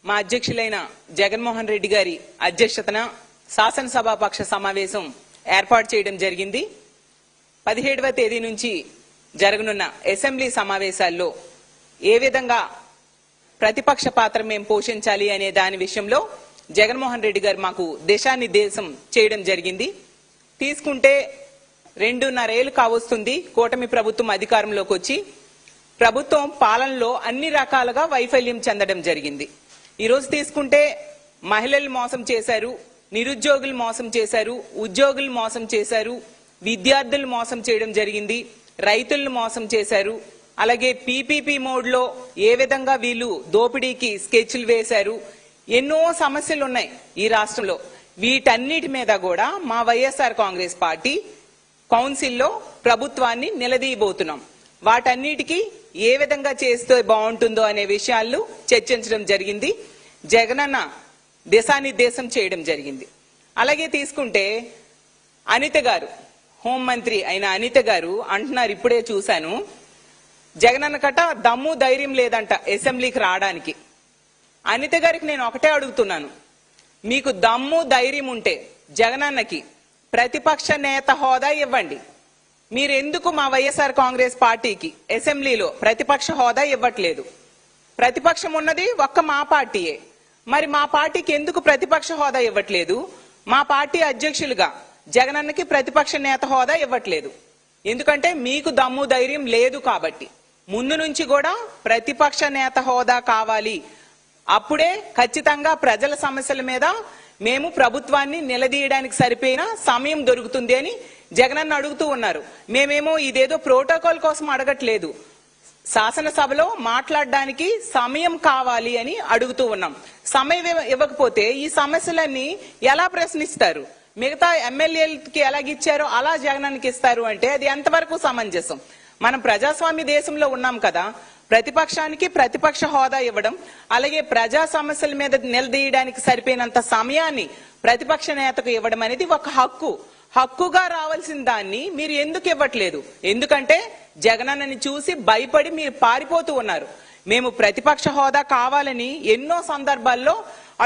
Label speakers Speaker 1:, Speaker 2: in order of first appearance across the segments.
Speaker 1: మా అధ్యక్షులైన జగన్మోహన్ రెడ్డి గారి అధ్యక్షతన శాసనసభాపక్ష సమావేశం ఏర్పాటు చేయడం జరిగింది. 17వ తేదీ నుంచి జరగనున్న అసెంబ్లీ సమావేశాల్లో ఏ విధంగా ప్రతిపక్ష పాత్ర మేము పోషించాలి అనే దాని విషయంలో జగన్మోహన్ రెడ్డి గారు మాకు దిశానిర్దేశం చేయడం జరిగింది. తీసుకుంటే 2.5 ఏళ్లు కావస్తుంది కూటమి ప్రభుత్వం అధికారంలోకి వచ్చి. ప్రభుత్వం పాలనలో అన్ని రకాలుగా వైఫల్యం చెందడం జరిగింది. ఈరోజు తీసుకుంటే మహిళలు మోసం చేశారు, నిరుద్యోగులు మోసం చేశారు, ఉద్యోగులు మోసం చేశారు, విద్యార్థులు మోసం చేయడం జరిగింది, రైతులను మోసం చేశారు. అలాగే పీపీపీ మోడ్లో ఏ విధంగా వీళ్ళు దోపిడీకి స్కెచ్లు వేశారు. ఎన్నో సమస్యలు ఉన్నాయి ఈ రాష్ట్రంలో. వీటన్నిటి మీద కూడా మా వైఎస్ఆర్ కాంగ్రెస్ పార్టీ కౌన్సిల్లో ప్రభుత్వాన్ని నిలదీయబోతున్నాం. వాటన్నిటికీ ఏ విధంగా చేస్తే బాగుంటుందో అనే విషయాలు చర్చించడం జరిగింది. జగనన్న దిశానిర్దేశం చేయడం జరిగింది. అలాగే తీసుకుంటే అనిత గారు, హోంమంత్రి అయిన అనిత గారు అంటున్నారు, ఇప్పుడే చూశాను, జగనన్న కట్ట దమ్ము ధైర్యం లేదంట అసెంబ్లీకి రావడానికి. అనిత గారికి నేను ఒకటే అడుగుతున్నాను, మీకు దమ్ము ధైర్యం ఉంటే జగనన్నకి ప్రతిపక్ష నేత హోదా ఇవ్వండి. మీరెందుకు మా వైఎస్ఆర్ కాంగ్రెస్ పార్టీకి అసెంబ్లీలో ప్రతిపక్ష హోదా ఇవ్వట్లేదు? ప్రతిపక్షం ఉన్నది ఒక్క మా పార్టీయే. మరి మా పార్టీకి ఎందుకు ప్రతిపక్ష హోదా ఇవ్వట్లేదు? మా పార్టీ అధ్యక్షులుగా జగనన్నకి ప్రతిపక్ష నేత హోదా ఇవ్వట్లేదు. ఎందుకంటే మీకు దమ్ము ధైర్యం లేదు కాబట్టి. ముందు నుంచి కూడా ప్రతిపక్ష నేత హోదా కావాలి. అప్పుడే ఖచ్చితంగా ప్రజల సమస్యల మీద మేము ప్రభుత్వాన్ని నిలదీయడానికి సరిపోయిన సమయం దొరుకుతుంది అని జగనన్న అడుగుతూ ఉన్నారు. మేమేమో ఇదేదో ప్రోటోకాల్ కోసం అడగట్లేదు, శాసనసభలో మాట్లాడడానికి సమయం కావాలి అని అడుగుతూ ఉన్నాం. సమయం ఇవ్వకపోతే ఈ సమస్యలన్నీ ఎలా ప్రశ్నిస్తారు? మిగతా ఎమ్మెల్యేలకి ఎలాగిచ్చారో అలా జగనన్నకి ఇస్తారు అంటే అది ఎంతవరకు సమంజసం? మనం ప్రజాస్వామ్య దేశంలో ఉన్నాం కదా. ప్రతిపక్షానికి ప్రతిపక్ష హోదా ఇవ్వడం, అలాగే ప్రజా సమస్యల మీద నిలదీయడానికి సరిపోయినంత సమయాన్ని ప్రతిపక్ష నేతకు ఇవ్వడం అనేది ఒక హక్కుగా రావాల్సిన దాన్ని మీరు ఎందుకు ఇవ్వట్లేదు? ఎందుకంటే జగనన్నని చూసి భయపడి మీరు పారిపోతూ ఉన్నారు. మేము ప్రతిపక్ష హోదా కావాలని ఎన్నో సందర్భాల్లో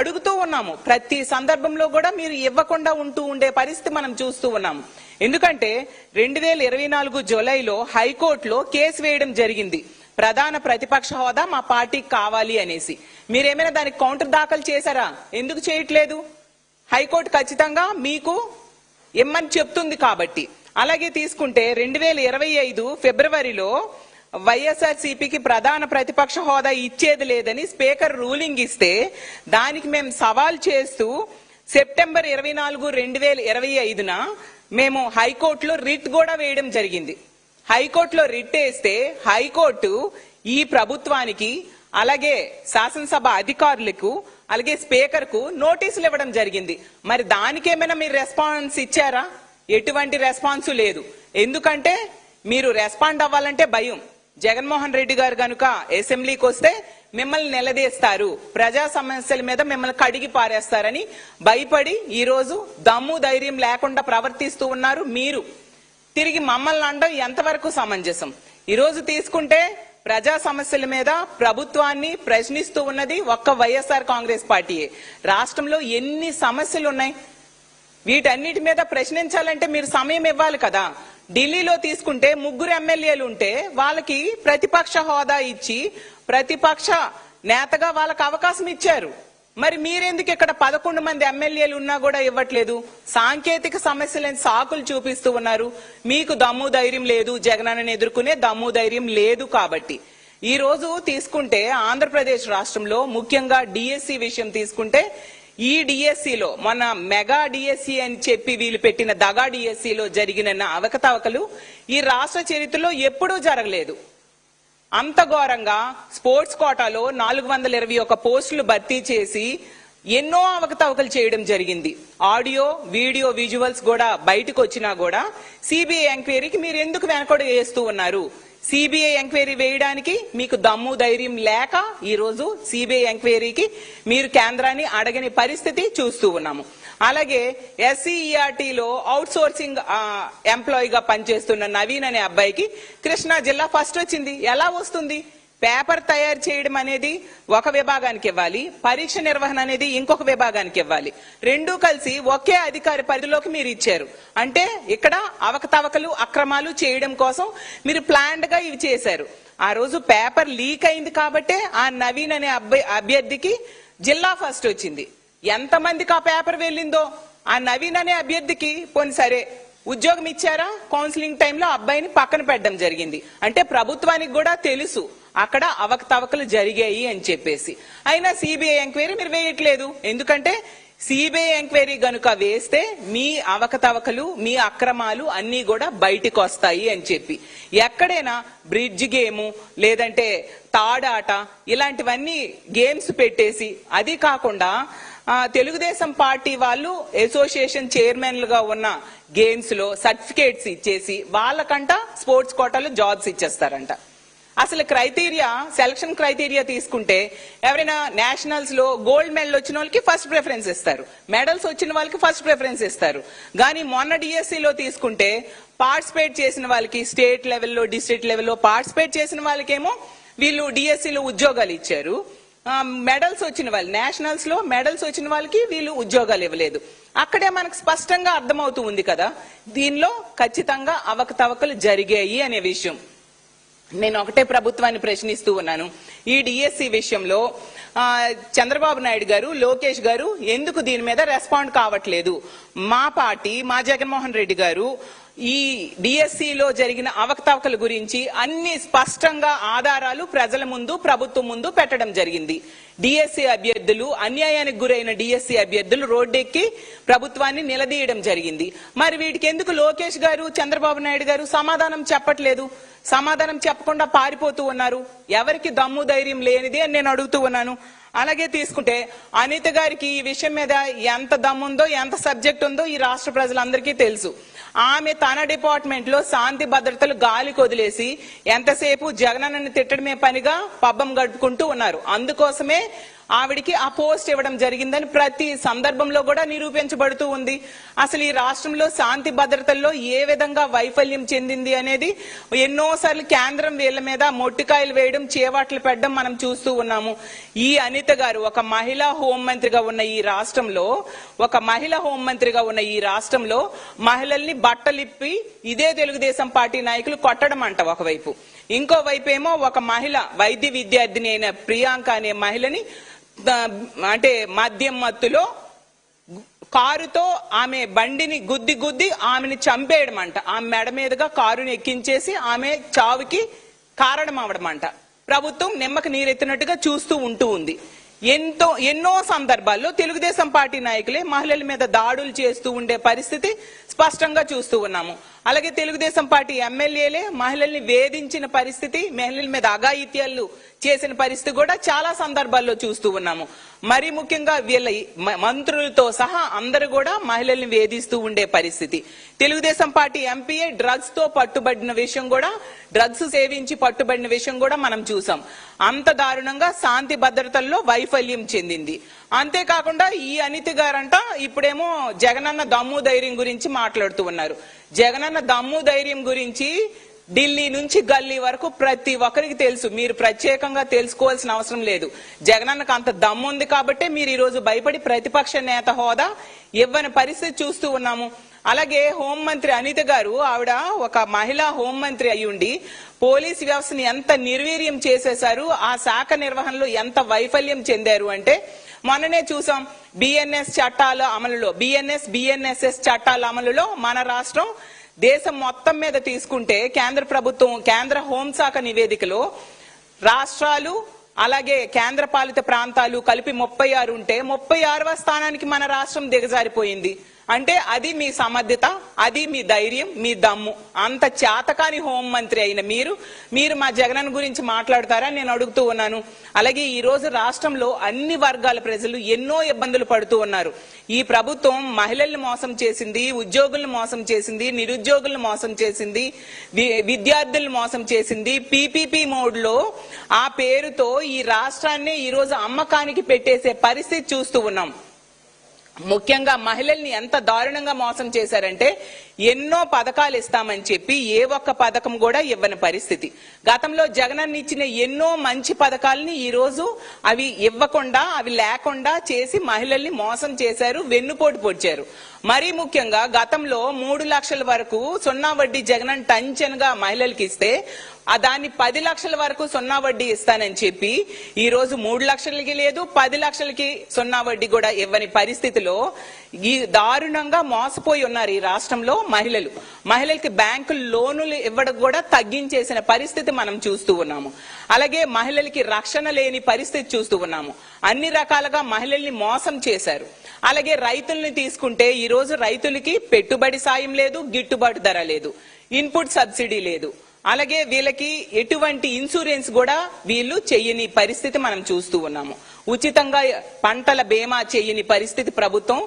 Speaker 1: అడుగుతూ ఉన్నాము. ప్రతి సందర్భంలో కూడా మీరు ఇవ్వకుండా ఉండే పరిస్థితి మనం చూస్తూ ఉన్నాము. ఎందుకంటే 2024 జూలైలో హైకోర్టులో కేసు వేయడం జరిగింది, ప్రధాన ప్రతిపక్ష హోదా మా పార్టీకి కావాలి అనేసి. మీరేమైనా దానికి కౌంటర్ దాఖలు చేశారా? ఎందుకు చేయట్లేదు? హైకోర్టు ఖచ్చితంగా మీకు ఇమ్మని చెప్తుంది కాబట్టి. అలాగే తీసుకుంటే 2025 ఫిబ్రవరిలో వైఎస్ఆర్సీపీకి ప్రధాన ప్రతిపక్ష హోదా ఇచ్చేది లేదని స్పీకర్ రూలింగ్ ఇస్తే దానికి మేము సవాల్ చేస్తూ సెప్టెంబర్ 24, 2025న మేము హైకోర్టులో రిట్ కూడా వేయడం జరిగింది. హైకోర్టులో రిట్ వేస్తే హైకోర్టు ఈ ప్రభుత్వానికి, అలాగే శాసనసభ అధికారులకు, అలాగే స్పీకర్ కు నోటీసులు ఇవ్వడం జరిగింది. మరి దానికేమైనా మీరు రెస్పాన్స్ ఇచ్చారా? ఎటువంటి రెస్పాన్స్ లేదు. ఎందుకంటే మీరు రెస్పాండ్ అవ్వాలంటే భయం. జగన్మోహన్ రెడ్డి గారు కనుక అసెంబ్లీకి వస్తే మిమ్మల్ని నిలదీస్తారు, ప్రజా సమస్యల మీద మిమ్మల్ని కడిగి పారేస్తారని భయపడి ఈరోజు దమ్ము ధైర్యం లేకుండా ప్రవర్తిస్తూ ఉన్నారు. మీరు తిరిగి మమ్మల్ని అనడం ఎంతవరకు సమంజసం? ఈరోజు తీసుకుంటే ప్రజా సమస్యల మీద ప్రభుత్వాన్ని ప్రశ్నిస్తూ ఉన్నది ఒక్క వైఎస్ఆర్ కాంగ్రెస్ పార్టీయే. రాష్ట్రంలో ఎన్ని సమస్యలు ఉన్నాయి, వీటన్నిటి మీద ప్రశ్నించాలంటే మీరు సమయం ఇవ్వాలి కదా. ఢిల్లీలో తీసుకుంటే 3 ఎమ్మెల్యేలు ఉంటే వాళ్ళకి ప్రతిపక్ష హోదా ఇచ్చి ప్రతిపక్ష నేతగా వాళ్ళకి అవకాశం ఇచ్చారు. మరి మీరెందుకు ఇక్కడ 11 మంది ఎమ్మెల్యేలు ఉన్నా కూడా ఇవ్వట్లేదు? సాంకేతిక సమస్యలను సాకులు చూపిస్తూ ఉన్నారు. మీకు దమ్ము ధైర్యం లేదు, జగనన్నను ఎదుర్కొనే దమ్ము ధైర్యం లేదు కాబట్టి. ఈ రోజు తీసుకుంటే ఆంధ్రప్రదేశ్ రాష్ట్రంలో ముఖ్యంగా డిఎస్సి విషయం తీసుకుంటే, ఈ డిఎస్సిలో మొన్న మెగా డిఎస్సి అని చెప్పి వీళ్ళు పెట్టిన దగా డిఎస్సిలో జరిగిన అవకతవకలు ఈ రాష్ట్ర చరిత్రలో ఎప్పుడూ జరగలేదు. అంత ఘోరంగా స్పోర్ట్స్ కోటాలో 421 పోస్టులు భర్తీ చేసి ఎన్నో అవకతవకలు చేయడం జరిగింది. ఆడియో, వీడియో, విజువల్స్ కూడా బయటకు వచ్చినా కూడా సిబిఐ ఎంక్వైరీకి మీరు ఎందుకు వెనకడు వేస్తూ ఉన్నారు? సిబిఐ ఎంక్వైరీ వేయడానికి మీకు దమ్ము ధైర్యం లేక ఈ రోజు సిబిఐ ఎంక్వైరీకి మీరు కేంద్రాన్ని అడగని పరిస్థితి చూస్తూ ఉన్నాము. అలాగే ఎస్సీఈఆర్టీలో అవుట్ సోర్సింగ్ ఎంప్లాయీగా పనిచేస్తున్న నవీన్ అనే అబ్బాయికి కృష్ణా జిల్లా ఫస్ట్ వచ్చింది. ఎలా వస్తుంది? పేపర్ తయారు చేయడం అనేది ఒక విభాగానికి ఇవ్వాలి, పరీక్ష నిర్వహణ అనేది ఇంకొక విభాగానికి ఇవ్వాలి. రెండూ కలిసి ఒకే అధికారి పరిధిలోకి మీరు ఇచ్చారు. అంటే ఇక్కడ అవకతవకలు అక్రమాలు చేయడం కోసం మీరు ప్లాన్డ్ గా ఇవి చేశారు. ఆ రోజు పేపర్ లీక్ అయింది కాబట్టే ఆ నవీన్ అనే అభ్యర్థికి జిల్లా ఫస్ట్ వచ్చింది. ఎంతమందికి ఆ పేపర్ వెళ్ళిందో ఆ నవీన్ అనే అభ్యర్థికి పోనీ సరే ఉద్యోగం ఇచ్చారా, కౌన్సిలింగ్ టైంలో అబ్బాయిని పక్కన పెట్టడం జరిగింది. అంటే ప్రభుత్వానికి కూడా తెలుసు అక్కడ అవకతవకలు జరిగాయి అని చెప్పేసి. అయినా సిబిఐ ఎంక్వైరీ మీరు వేయట్లేదు. ఎందుకంటే సిబిఐ ఎంక్వైరీ గనుక వేస్తే మీ అవకతవకలు మీ అక్రమాలు అన్ని కూడా బయటికి వస్తాయి అని చెప్పి. ఎక్కడైనా బ్రిడ్జ్ గేము లేదంటే తాడాట ఇలాంటివన్నీ గేమ్స్ పెట్టేసి, అది కాకుండా తెలుగుదేశం పార్టీ వాళ్ళు అసోసియేషన్ చైర్మన్లుగా ఉన్న గేమ్స్ లో సర్టిఫికేట్స్ ఇచ్చేసి వాళ్ళకంట స్పోర్ట్స్ కోటాలో జాబ్స్ ఇచ్చేస్తారంట. అసలు క్రైటీరియా, సెలక్షన్ క్రైటీరియా తీసుకుంటే ఎవరైనా నేషనల్స్ లో గోల్డ్ మెడల్ వచ్చిన వాళ్ళకి ఫస్ట్ ప్రిఫరెన్స్ ఇస్తారు, మెడల్స్ వచ్చిన వాళ్ళకి ఫస్ట్ ప్రిఫరెన్స్ ఇస్తారు. కానీ మొన్న డిఎస్సిలో తీసుకుంటే పార్టిసిపేట్ చేసిన వాళ్ళకి స్టేట్ లెవెల్లో డిస్ట్రిక్ట్ లెవెల్లో పార్టిసిపేట్ చేసిన వాళ్ళకేమో వీళ్ళు డిఎస్సిలో ఉద్యోగాలు ఇచ్చారు. మెడల్స్ వచ్చిన వాళ్ళు, నేషనల్స్ లో మెడల్స్ వచ్చిన వాళ్ళకి వీళ్ళు ఉద్యోగాలు ఇవ్వలేదు. అక్కడే మనకు స్పష్టంగా అర్థమవుతూ ఉంది కదా దీనిలో ఖచ్చితంగా అవకతవకలు జరిగాయి అనే విషయం. నేను ఒకటే ప్రభుత్వాన్ని ప్రశ్నిస్తూ ఉన్నాను. ఈ డిఎస్సి విషయంలో చంద్రబాబు నాయుడు గారు, లోకేష్ గారు ఎందుకు దీని మీద రెస్పాండ్ కావట్లేదు? మా పార్టీ, మా జగన్మోహన్ రెడ్డి గారు ఈ డిఎస్సిలో జరిగిన అవకతవకల గురించి అన్ని స్పష్టంగా ఆధారాలు ప్రజల ముందు, ప్రభుత్వం ముందు పెట్టడం జరిగింది. డిఎస్సి అభ్యర్థులు, అన్యాయానికి గురైన డిఎస్సి అభ్యర్థులు రోడ్డెక్కి ప్రభుత్వాన్ని నిలదీయడం జరిగింది. మరి వీటికి ఎందుకు లోకేష్ గారు, చంద్రబాబు నాయుడు గారు సమాధానం చెప్పట్లేదు? సమాధానం చెప్పకుండా పారిపోతూ ఉన్నారు. ఎవరికి దమ్ము ధైర్యం లేనిది అని నేను అడుగుతూ ఉన్నాను. అలాగే తీసుకుంటే అనిత గారికి ఈ విషయం మీద ఎంత దమ్ముందో, ఎంత సబ్జెక్ట్ ఉందో ఈ రాష్ట్ర ప్రజలందరికీ తెలుసు. ఆమె తన డిపార్ట్మెంట్ లో శాంతి భద్రతలు గాలికి వదిలేసి ఎంతసేపు జగనన్నని తిట్టడమే పనిగా పబ్బం గడుపుకుంటూ ఉన్నారు. అందుకోసమే ఆవిడికి ఆ పోస్ట్ ఇవ్వడం జరిగిందని ప్రతి సందర్భంలో కూడా నిరూపించబడుతూ ఉంది. అసలు ఈ రాష్ట్రంలో శాంతి భద్రతల్లో ఏ విధంగా వైఫల్యం చెందింది అనేది ఎన్నోసార్లు కేంద్రం వీళ్ళ మీద మొట్టికాయలు వేయడం, చేవాట్లు పెట్టడం మనం చూస్తూ ఉన్నాము. ఈ అనిత గారు ఒక మహిళా హోంమంత్రిగా ఉన్న ఈ రాష్ట్రంలో, మహిళల్ని బట్టలిప్పి ఇదే తెలుగుదేశం పార్టీ నాయకులు కొట్టడం అంట ఒకవైపు. ఇంకోవైపు ఏమో ఒక మహిళ వైద్య విద్యార్థిని అయిన ప్రియాంక అనే మహిళని అంటే మద్యం మత్తులో కారుతో ఆమె బండిని గుద్ది ఆమెని చంపేయడం అంట. ఆమె మెడ మీదుగా కారుని ఎక్కించేసి ఆమె చావుకి కారణం అవడం అంట. ప్రభుత్వం నిమ్మకి నీరెత్తినట్టుగా చూస్తూ ఉంటూ ఉంది. ఎన్నో సందర్భాల్లో తెలుగుదేశం పార్టీ నాయకులే మహిళల మీద దాడులు చేస్తూ ఉండే పరిస్థితి స్పష్టంగా చూస్తూ ఉన్నాము. అలాగే తెలుగుదేశం పార్టీ ఎమ్మెల్యేలే మహిళల్ని వేధించిన పరిస్థితి, మహిళల మీద అఘాయిత్యాలు చేసిన పరిస్థితి కూడా చాలా సందర్భాల్లో చూస్తూ ఉన్నాము. మరి ముఖ్యంగా వీళ్ళ మంత్రులతో సహా అందరూ కూడా మహిళల్ని వేధిస్తూ ఉండే పరిస్థితి. తెలుగుదేశం పార్టీ ఎంపీఏ డ్రగ్స్ తో పట్టుబడిన విషయం కూడా, డ్రగ్స్ సేవించి పట్టుబడిన విషయం కూడా మనం చూసాం. అంత దారుణంగా శాంతి భద్రతల్లో వైఫల్యం చెందింది. అంతేకాకుండా ఈ అనిత గారంట ఇప్పుడేమో జగనన్న దమ్ము ధైర్యం గురించి మాట్లాడుతూ ఉన్నారు. జగనన్న దమ్ము ధైర్యం గురించి ఢిల్లీ నుంచి గల్లీ వరకు ప్రతి ఒక్కరికి తెలుసు. మీరు ప్రత్యేకంగా తెలుసుకోవాల్సిన అవసరం లేదు. జగనన్నకు అంత దమ్ము ఉంది కాబట్టి మీరు ఈ రోజు భయపడి ప్రతిపక్ష నేత హోదా ఇవ్వని పరిస్థితి చూస్తూ ఉన్నాము. అలాగే హోంమంత్రి అనిత గారు, ఆవిడ ఒక మహిళా హోంమంత్రి అయ్యుండి పోలీసు వ్యవస్థని ఎంత నిర్వీర్యం చేసేశారు, ఆ శాఖ నిర్వహణలో ఎంత వైఫల్యం చెందారు అంటే మొన్ననే చూసాం. బిఎన్ఎస్ చట్టాల అమలులో, బిఎన్ఎస్ఎస్ చట్టాల అమలులో మన రాష్ట్రం దేశం మొత్తం మీద తీసుకుంటే కేంద్ర ప్రభుత్వం, కేంద్ర హోంశాఖ నివేదికలో రాష్ట్రాలు అలాగే కేంద్ర పాలిత ప్రాంతాలు కలిపి 36 ఉంటే 36వ స్థానానికి మన రాష్ట్రం దిగజారిపోయింది. అంటే అది మీ సమర్థత, అది మీ ధైర్యం, మీ దమ్ము. అంత చేతకాని హోంమంత్రి అయిన మీరు మా జగనన్న గురించి మాట్లాడతారా నేను అడుగుతూ ఉన్నాను. అలాగే ఈ రోజు రాష్ట్రంలో అన్ని వర్గాల ప్రజలు ఎన్నో ఇబ్బందులు పడుతూ ఉన్నారు. ఈ ప్రభుత్వం మహిళల్ని మోసం చేసింది, ఉద్యోగులను మోసం చేసింది, నిరుద్యోగులను మోసం చేసింది, విద్యార్థులను మోసం చేసింది. పీపీపీ మోడ్ లో ఆ పేరుతో ఈ రాష్ట్రాన్ని ఈ రోజు అమ్మకానికి పెట్టేసే పరిస్థితి చూస్తూ ఉన్నాం. ముఖ్యంగా మహిళల్ని ఎంత దారుణంగా మోసం చేశారంటే ఎన్నో పథకాలు ఇస్తామని చెప్పి ఏ ఒక్క పథకం కూడా ఇవ్వని పరిస్థితి. గతంలో జగనన్న ఇచ్చిన ఎన్నో మంచి పథకాలని ఈ రోజు అవి ఇవ్వకుండా, అవి లేకుండా చేసి మహిళల్ని మోసం చేశారు, వెన్నుపోటు పొడిచారు. మరీ ముఖ్యంగా గతంలో 3 లక్షల వరకు సున్నా వడ్డీ జగనన్న టంచన్గా మహిళలకి ఇస్తే దాన్ని 10 లక్షల వరకు సున్నా వడ్డీ ఇస్తానని చెప్పి ఈ రోజు 3 లక్షలకి లేదు, 10 లక్షలకి సున్నా వడ్డీ కూడా ఇవ్వని పరిస్థితిలో ఈ దారుణంగా మోసపోయి ఉన్నారు ఈ రాష్ట్రంలో మహిళలు. మహిళలకి బ్యాంకులు లోనులు ఇవ్వడం కూడా తగ్గించేసిన పరిస్థితి మనం చూస్తూ ఉన్నాము. అలాగే మహిళలకి రక్షణ లేని పరిస్థితి చూస్తూ ఉన్నాము. అన్ని రకాలుగా మహిళల్ని మోసం చేశారు. అలాగే రైతుల్ని తీసుకుంటే ఈ రోజు రైతులకి పెట్టుబడి సాయం లేదు, గిట్టుబాటు ధర లేదు, ఇన్పుట్ సబ్సిడీ లేదు. అలాగే వీళ్ళకి ఎటువంటి ఇన్సూరెన్స్ కూడా వీళ్ళు చెయ్యని పరిస్థితి మనం చూస్తూ ఉన్నాము. ఉచితంగా పంటల బీమా చెయ్యని పరిస్థితి ప్రభుత్వం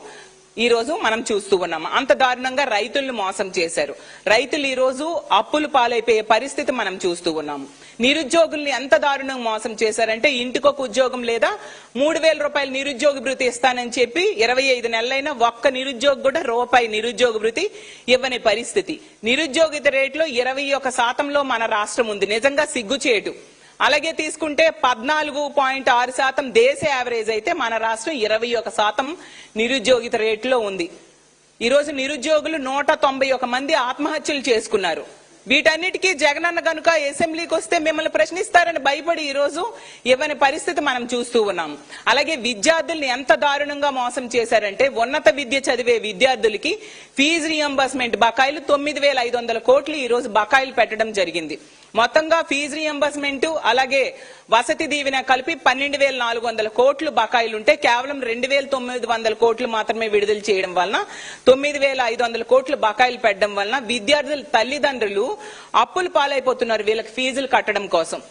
Speaker 1: ఈ రోజు మనం చూస్తూ ఉన్నాము. అంత దారుణంగా రైతులను మోసం చేశారు. రైతులు ఈ రోజు అప్పులు పాలైపోయే పరిస్థితి మనం చూస్తూ ఉన్నాము. నిరుద్యోగుల్ని ఎంత దారుణంగా మోసం చేశారంటే ఇంటికొక ఉద్యోగం లేదా 3,000 రూపాయలు నిరుద్యోగ భృతి ఇస్తానని చెప్పి 25 నెలలైనా ఒక్క నిరుద్యోగి కూడా రూపాయి నిరుద్యోగ భృతి ఇవ్వని పరిస్థితి. నిరుద్యోగిత రేట్లో 21% మన రాష్ట్రం ఉంది. నిజంగా సిగ్గుచేటు. అలాగే తీసుకుంటే 14.6% దేశ యావరేజ్ అయితే మన రాష్ట్రం 21% నిరుద్యోగిత రేట్లో ఉంది. ఈరోజు నిరుద్యోగులు 191 మంది ఆత్మహత్యలు చేసుకున్నారు. వీటన్నిటికీ జగనన్న గనుక అసెంబ్లీకి వస్తే మిమ్మల్ని ప్రశ్నిస్తారని భయపడి ఈ రోజు ఇవ్వని పరిస్థితి మనం చూస్తూ ఉన్నాం. అలాగే విద్యార్థుల్ని ఎంత దారుణంగా మోసం చేశారంటే ఉన్నత విద్య చదివే విద్యార్థులకి ఫీజు రియంబర్స్మెంట్ బకాయిలు 9,500 కోట్లు ఈ రోజు బకాయిలు పెట్టడం జరిగింది. మొత్తంగా ఫీజు రియంబర్స్మెంట్ అలాగే వసతి దీవెన కలిపి 12,400 కోట్లు బకాయిలుంటే కేవలం 2,900 కోట్లు మాత్రమే విడుదల చేయడం వలన 9,500 కోట్లు బకాయిలు పెట్టడం వలన విద్యార్థుల తల్లిదండ్రులు అప్పులు పాలైపోతున్నారు వీళ్ళకి ఫీజులు కట్టడం కోసం.